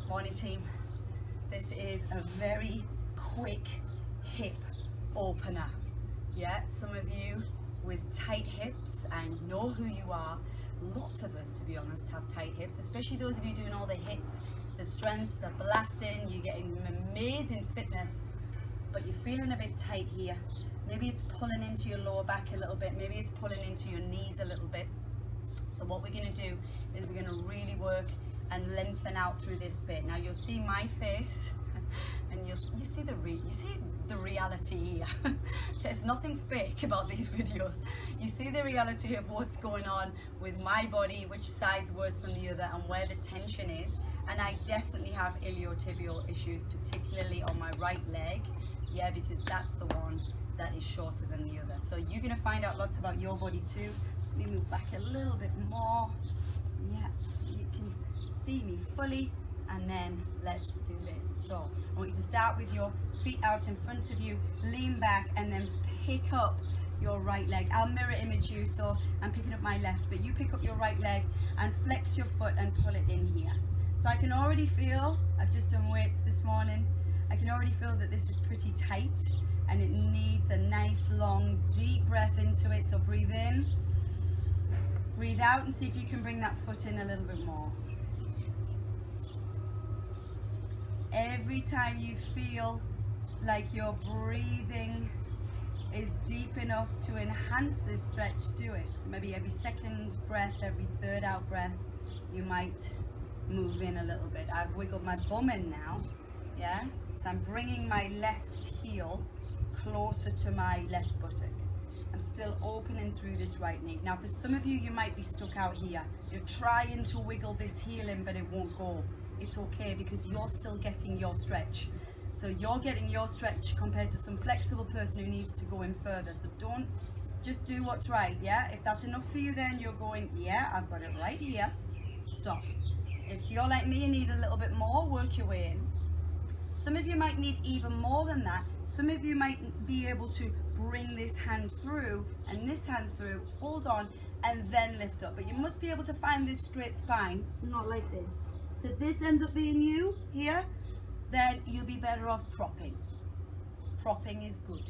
Morning team. This is a very quick hip opener. Yeah, some of you with tight hips, and know who you are. Lots of us, to be honest, have tight hips, especially those of you doing all the hits, the strengths, the blasting. You're getting amazing fitness, but you're feeling a bit tight here. Maybe it's pulling into your lower back a little bit, maybe it's pulling into your knees a little bit. So what we're going to do is we're going to really work and lengthen out through this bit. Now you'll see my face and you see the reality here. There's nothing fake about these videos. You see the reality of what's going on with my body, which side's worse than the other, and where the tension is. And I definitely have iliotibial issues, particularly on my right leg, yeah, because that's the one that is shorter than the other. So you're going to find out lots about your body too. Let me move back a little bit more, yeah, so you can see me fully, and then let's do this. So I want you to start with your feet out in front of you, lean back, and then pick up your right leg. I'll mirror image you, so I'm picking up my left, but you pick up your right leg and flex your foot and pull it in here. So I can already feel, I've just done weights this morning, I can already feel that this is pretty tight and it needs a nice long deep breath into it. So breathe in, breathe out, and see if you can bring that foot in a little bit more. Every time you feel like your breathing is deep enough to enhance this stretch, do it. So maybe every second breath, every third out breath, you might move in a little bit. I've wiggled my bum in now, yeah? So I'm bringing my left heel closer to my left buttock. I'm still opening through this right knee. Now for some of you, you might be stuck out here. You're trying to wiggle this heel in, but it won't go. It's okay, because you're still getting your stretch. So you're getting your stretch compared to some flexible person who needs to go in further. So don't just do what's right, yeah? If that's enough for you, then you're going, yeah, I've got it right here. Stop. If you're like me and need a little bit more, work your way in. Some of you might need even more than that. Some of you might be able to bring this hand through and this hand through, hold on, and then lift up. But you must be able to find this straight spine, not like this. So if this ends up being you here, then you'll be better off propping. Propping is good.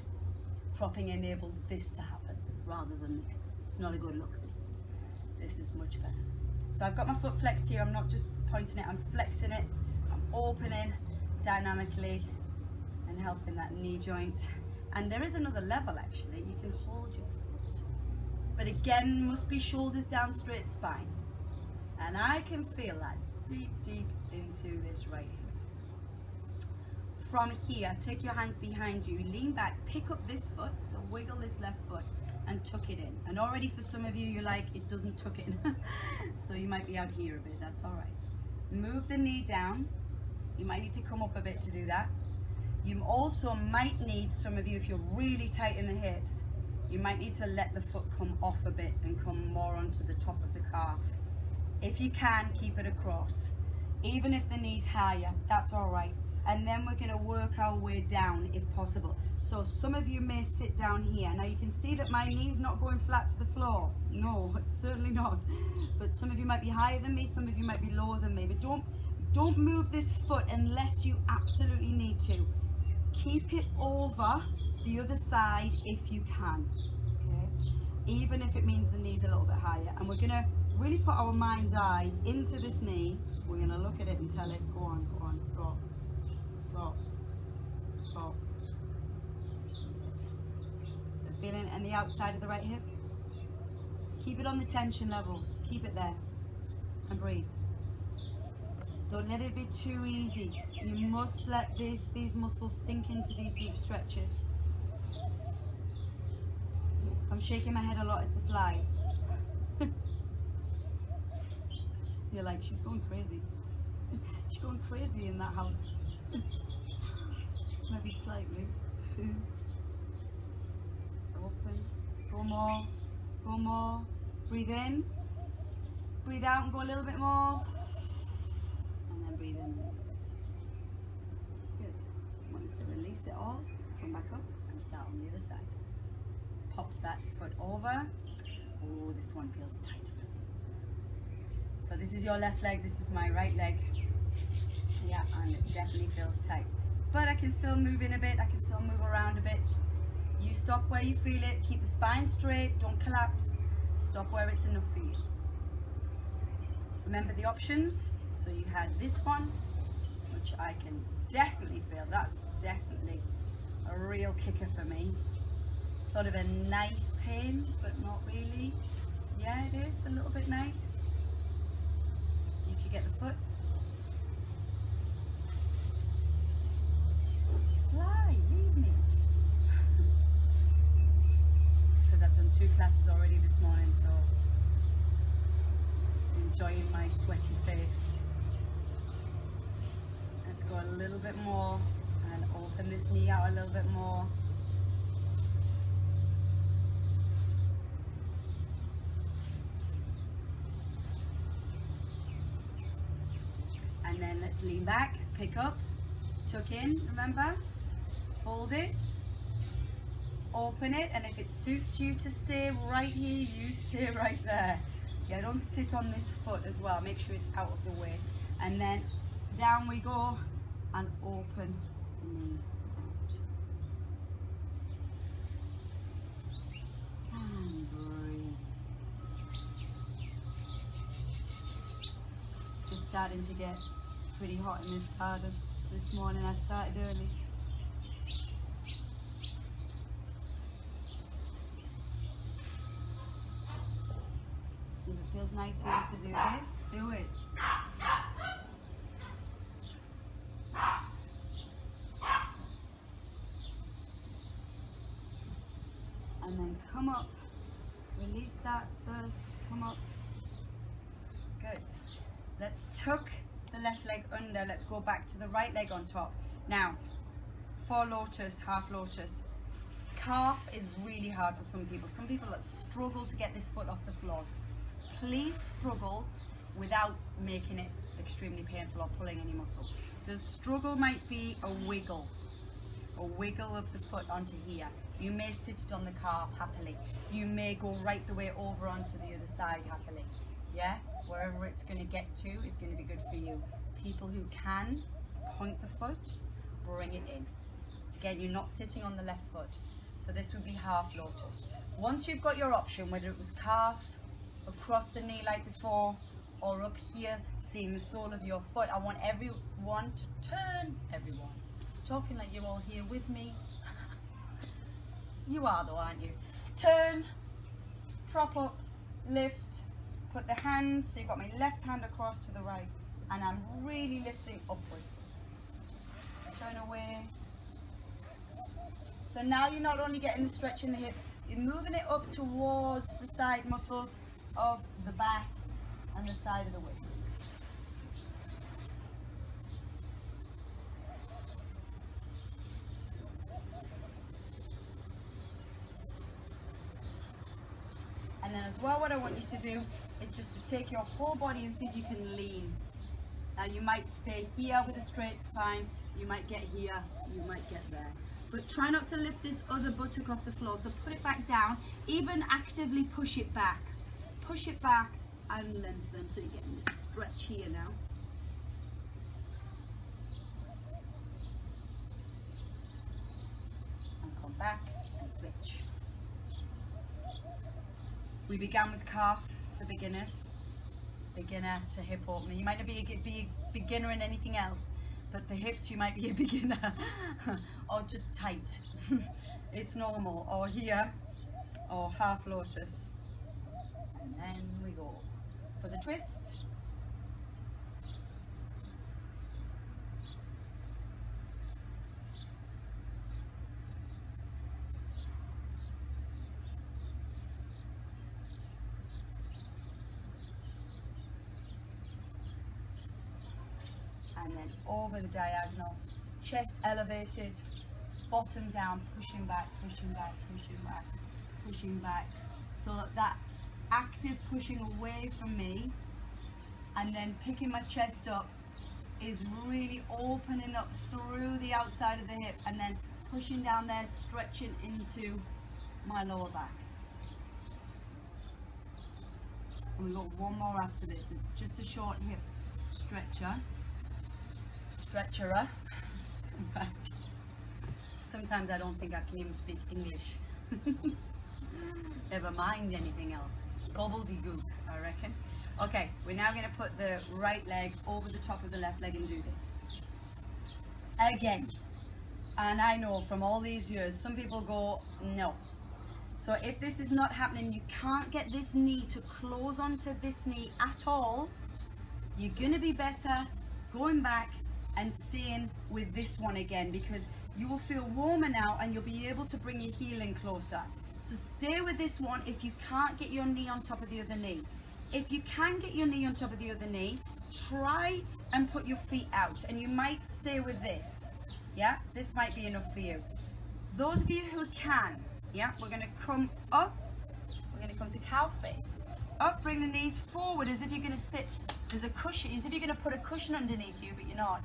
Propping enables this to happen rather than this. It's not a good look, this. This is much better. So I've got my foot flexed here. I'm not just pointing it, I'm flexing it. I'm opening dynamically and helping that knee joint. And there is another level actually. You can hold your foot. But again, must be shoulders down, straight spine. And I can feel that deep, deep into this right hip. From here, take your hands behind you, lean back, pick up this foot, so wiggle this left foot and tuck it in. And already for some of you, you're like, it doesn't tuck in. So you might be out here a bit, that's all right. Move the knee down. You might need to come up a bit to do that. You also might need, some of you, if you're really tight in the hips, you might need to let the foot come off a bit and come more onto the top of the calf. If you can, keep it across. Even if the knee's higher, that's all right. And then we're going to work our way down if possible. So some of you may sit down here. Now you can see that my knee's not going flat to the floor. No, it's certainly not. But some of you might be higher than me, some of you might be lower than me. But don't move this foot unless you absolutely need to. Keep it over the other side if you can, okay? Even if it means the knee's a little bit higher. And we're gonna really put our mind's eye into this knee. We're gonna look at it and tell it, go on, drop, drop, drop. The feeling on the outside of the right hip. Keep it on the tension level, keep it there, and breathe. Don't let it be too easy. You must let these muscles sink into these deep stretches. I'm shaking my head a lot, it's the flies. You're like, she's going crazy. She's going crazy in that house. Maybe slightly. Open. Go more. Go more. Breathe in. Breathe out and go a little bit more. Breathe in. Good. I want you to release it all, come back up and start on the other side. Pop that foot over. Oh, this one feels tight. So this is your left leg, this is my right leg. Yeah, and it definitely feels tight. But I can still move in a bit, I can still move around a bit. You stop where you feel it, keep the spine straight, don't collapse. Stop where it's enough for you. Remember the options. So you had this one, which I can definitely feel. That's definitely a real kicker for me. Sort of a nice pain, but not really. Yeah, it is a little bit nice. You could get the foot. Fly, leave me. It's because I've done 2 classes already this morning, so enjoying my sweaty face. Let's go a little bit more and open this knee out a little bit more. And then let's lean back, pick up, tuck in, remember? Fold it, open it, and if it suits you to stay right here, you stay right there. Yeah, don't sit on this foot as well, make sure it's out of the way. And then down we go and open the knee out. And breathe. Just starting to get pretty hot in this garden this morning. I started early. If it feels nice here to do this, do it. And then come up, release that first, come up. Good. Let's tuck the left leg under, let's go back to the right leg on top. Now, 4 lotus, half lotus. Calf is really hard for some people. Some people that struggle to get this foot off the floor. Please struggle without making it extremely painful or pulling any muscles. The struggle might be a wiggle of the foot onto here. You may sit it on the calf happily. You may go right the way over onto the other side happily. Yeah, wherever it's going to get to is going to be good for you. People who can point the foot, bring it in. Again, you're not sitting on the left foot. So this would be half lotus. Once you've got your option, whether it was calf, across the knee like before, or up here, seeing the sole of your foot, I want everyone to turn, everyone. Talking like you're all here with me. You are though, aren't you? Turn, prop up, lift, put the hands, so you've got my left hand across to the right, and I'm really lifting upwards. Turn away. So now you're not only getting the stretch in the hip, you're moving it up towards the side muscles of the back and the side of the waist. And then as well, what I want you to do is just to take your whole body and see if you can lean. Now you might stay here with a straight spine, you might get here, you might get there. But try not to lift this other buttock off the floor, so put it back down, even actively push it back. Push it back and lengthen, so you're getting this stretch here now. And come back and switch. We began with calf for beginners, beginner to hip opener. You might not be a beginner in anything else, but for hips you might be a beginner or just tight. It's normal. Or here, or half lotus. And then we go for the twist. And then over the diagonal, chest elevated, bottom down, pushing back, pushing back, pushing back, pushing back. So that active pushing away from me and then picking my chest up is really opening up through the outside of the hip and then pushing down there, stretching into my lower back. And we've got one more after this. It's just a short hip stretcher. stretcherer. Sometimes I don't think I can even speak English. Never mind anything else. Gobbledygook, I reckon. Okay, we're now going to put the right leg over the top of the left leg and do this. Again. And I know from all these years, some people go, no. So if this is not happening, you can't get this knee to close onto this knee at all, you're going to be better going back and staying with this one again, because you will feel warmer now and you'll be able to bring your heel in closer. So stay with this one if you can't get your knee on top of the other knee. If you can get your knee on top of the other knee, try and put your feet out, and you might stay with this. Yeah, this might be enough for you. Those of you who can, yeah, we're going to come up, we're going to come to cow face. Up, bring the knees forward as if you're going to sit, there's a cushion, as if you're going to put a cushion underneath you, but you're not.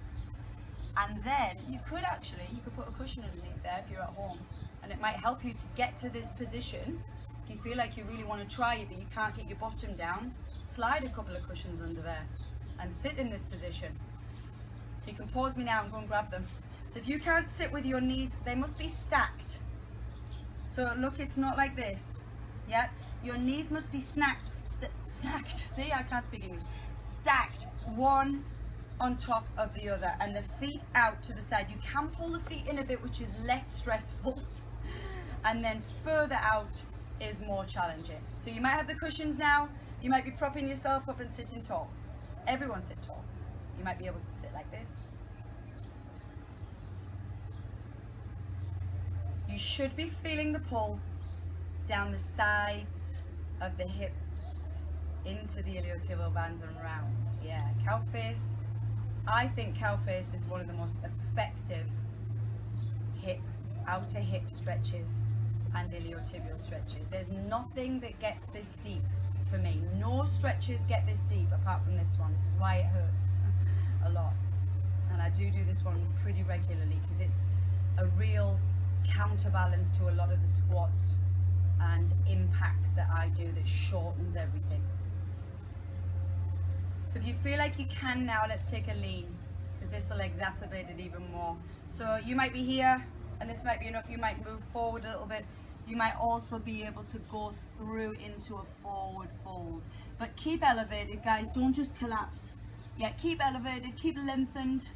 And then you could put a cushion underneath there if you're at home, and it might help you to get to this position. If you feel like you really want to try it but you can't get your bottom down, slide a couple of cushions under there and sit in this position. So you can pause me now and go and grab them. So if you can't sit with your knees, they must be stacked. So look, it's not like this. Yeah, your knees must be stacked. See, I can't speak English. Stacked, one on top of the other, and the feet out to the side. You can pull the feet in a bit, which is less stressful, and then further out is more challenging. So you might have the cushions now. You might be propping yourself up and sitting tall. Everyone sit tall. You might be able to sit like this. You should be feeling the pull down the sides of the hips into the iliotibial bands and round. Yeah, cow face. I think cow face is one of the most effective outer hip stretches and iliotibial stretches. There's nothing that gets this deep for me. No stretches get this deep apart from this one. This is why it hurts a lot. And I do this one pretty regularly because it's a real counterbalance to a lot of the squats and impact that I do that shortens everything. So if you feel like you can now, let's take a lean, because this will exacerbate it even more. So you might be here and this might be enough. You might move forward a little bit. You might also be able to go through into a forward fold, but keep elevated, guys. Don't just collapse. Yeah, keep elevated, keep lengthened.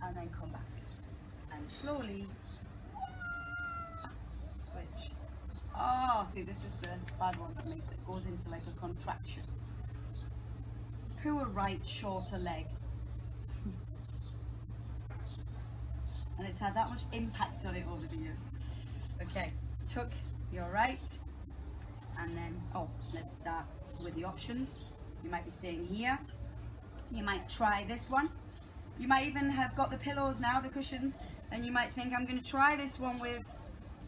And then come back and slowly switch. Oh, see, this is the bad one that makes it goes into like a contraction. Poor right shorter leg. And it's had that much impact on it over the years. Okay, tuck your right, and then, let's start with the options. You might be staying here. You might try this one. You might even have got the pillows now, the cushions, and you might think, I'm going to try this one with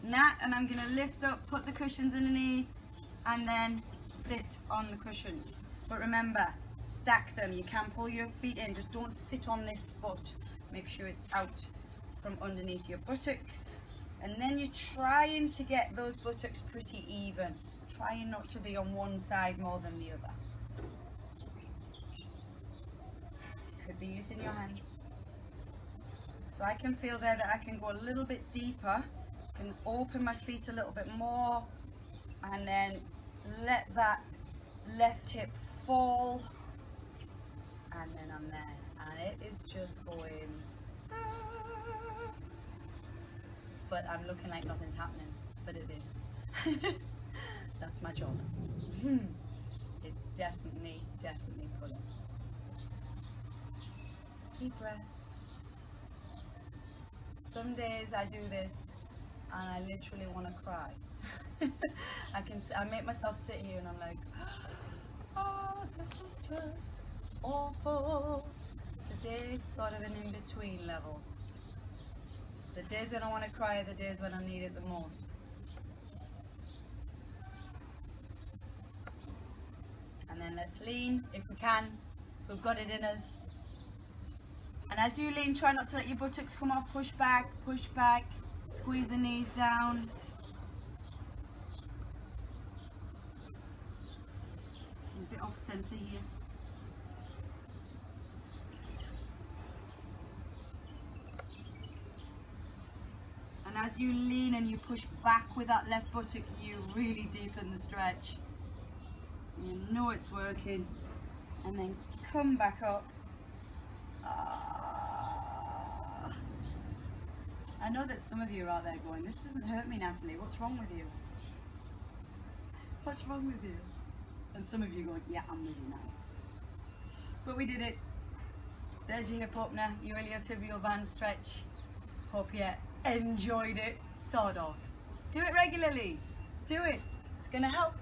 Nat, and I'm going to lift up, put the cushions underneath, and then sit on the cushions. But remember, stack them. You can pull your feet in, just don't sit on this foot. Make sure it's out from underneath your buttocks. And then you're trying to get those buttocks pretty even. Trying not to be on one side more than the other. Could be using your hands. So I can feel there that I can go a little bit deeper, can open my feet a little bit more, and then let that left hip fall, and then I'm there, and it is just going, but I'm looking like nothing's happening, but it is. That's my job. It's definitely pulling. Deep breaths. Some days I do this and I literally want to cry. I make myself sit here and I'm like, oh, this is just awful. Today's sort of an in-between level. The days when I want to cry are the days when I need it the most. And then let's lean if we can. We've got it in us. And as you lean, try not to let your buttocks come off. Push back, squeeze the knees down. a bit off center here. And as you lean and you push back with that left buttock, you really deepen the stretch. You know it's working. And then come back up. I know that some of you are out there going, this doesn't hurt me, Natalie. What's wrong with you? What's wrong with you? And some of you going, yeah, I'm with you now. But we did it. There's your hip opener, your iliotibial band stretch. Hope you enjoyed it, sort of. Do it regularly. Do it. It's going to help.